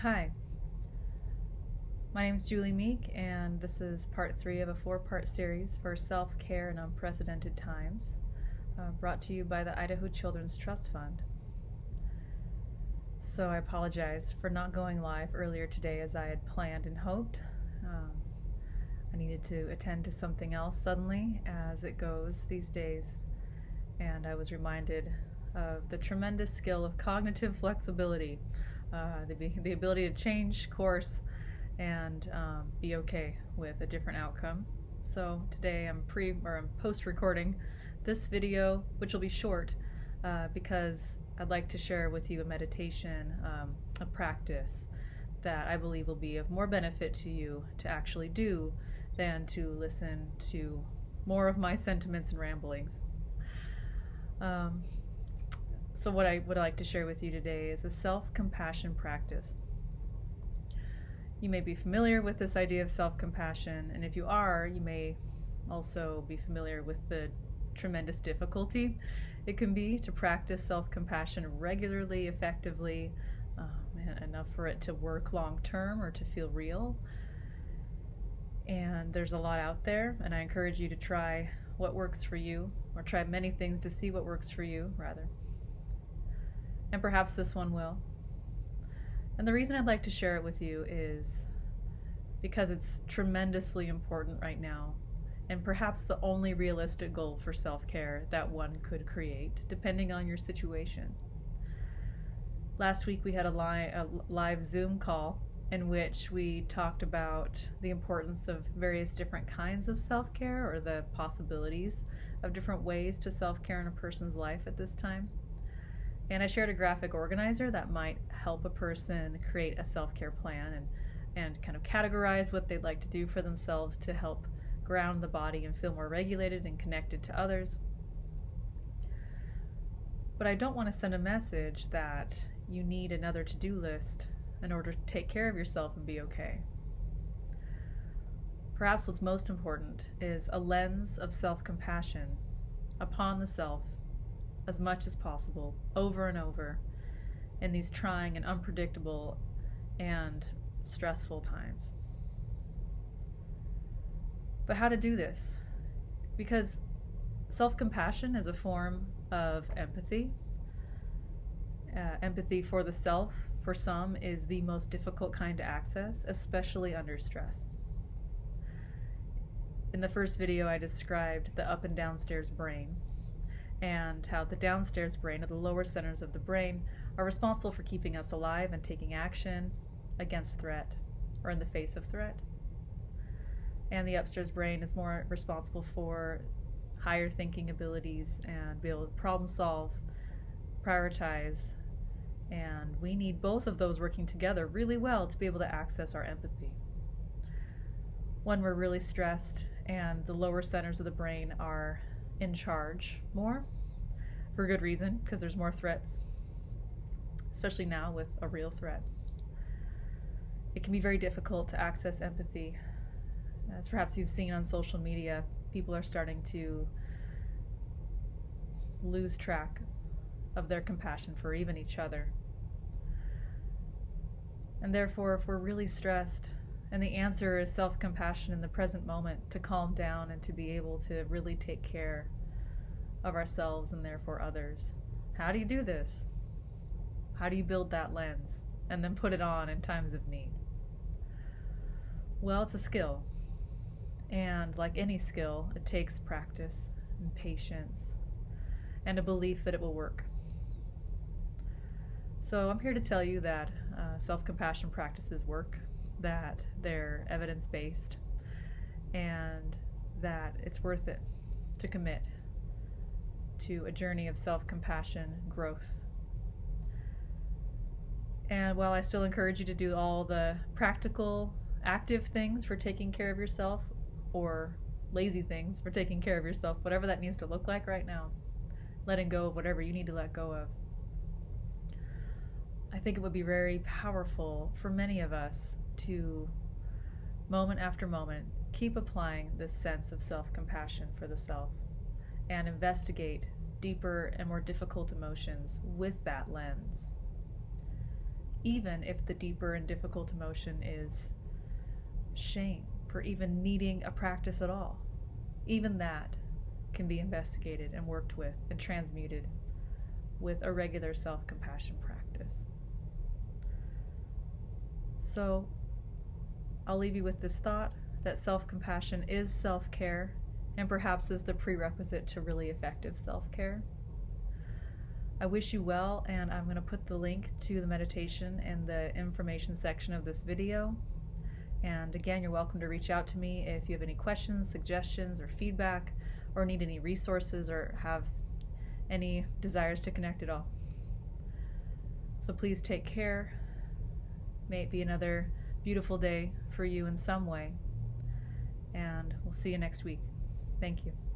Hi, my name is Julie Meek, and this is part 3 of a 4-part series for self-care in unprecedented times, brought to you by the Idaho Children's Trust Fund. So I apologize for not going live earlier today as I had planned and hoped. I needed to attend to something else suddenly, as it goes these days, and I was reminded of the tremendous skill of cognitive flexibility, the ability to change course and be okay with a different outcome. So today I'm post-recording this video, which will be short, because I'd like to share with you a meditation, a practice that I believe will be of more benefit to you to actually do than to listen to more of my sentiments and ramblings. So what I would like to share with you today is a self-compassion practice. You may be familiar with this idea of self-compassion, and if you are, you may also be familiar with the tremendous difficulty it can be to practice self-compassion regularly, effectively, enough for it to work long-term or to feel real. And there's a lot out there, and I encourage you to try what works for you, or try many things to see what works for you, rather. And perhaps this one will. And the reason I'd like to share it with you is because it's tremendously important right now, and perhaps the only realistic goal for self-care that one could create, depending on your situation. Last week we had a live Zoom call in which we talked about the importance of various different kinds of self-care, or the possibilities of different ways to self-care in a person's life at this time. And I shared a graphic organizer that might help a person create a self-care plan and kind of categorize what they'd like to do for themselves to help ground the body and feel more regulated and connected to others. But I don't want to send a message that you need another to-do list in order to take care of yourself and be okay. Perhaps what's most important is a lens of self-compassion upon the self as much as possible, over and over, in these trying and unpredictable and stressful times. But how to do this? Because self-compassion is a form of empathy. Empathy for the self, for some, is the most difficult kind to access, especially under stress. In the first video, I described the up and downstairs brain, and how the downstairs brain, or the lower centers of the brain, are responsible for keeping us alive and taking action against threat, or in the face of threat. And the upstairs brain is more responsible for higher thinking abilities and be able to problem solve, prioritize, and we need both of those working together really well to be able to access our empathy. When we're really stressed and the lower centers of the brain are in charge more, for good reason, because there's more threats, especially now with a real threat. It can be very difficult to access empathy. As perhaps you've seen on social media, people are starting to lose track of their compassion for even each other. And therefore, if we're really stressed, and the answer is self-compassion in the present moment, to calm down and to be able to really take care of ourselves and therefore others. How do you do this? How do you build that lens and then put it on in times of need? Well, it's a skill. And like any skill, it takes practice and patience and a belief that it will work. So I'm here to tell you that self-compassion practices work, that they're evidence-based, and that it's worth it to commit to a journey of self-compassion growth. And while I still encourage you to do all the practical, active things for taking care of yourself, or lazy things for taking care of yourself, whatever that needs to look like right now, letting go of whatever you need to let go of, I think it would be very powerful for many of us to, moment after moment, keep applying this sense of self-compassion for the self and investigate deeper and more difficult emotions with that lens. even if the deeper and difficult emotion is shame for even needing a practice at all. Even that can be investigated and worked with and transmuted with a regular self-compassion practice. So I'll leave you with this thought that self-compassion is self-care and perhaps is the prerequisite to really effective self-care. I wish you well, and I'm going to put the link to the meditation in the information section of this video. And again, you're welcome to reach out to me if you have any questions, suggestions, or feedback, or need any resources, or have any desires to connect at all. So please take care. May it be another beautiful day for you in some way. And we'll see you next week. Thank you.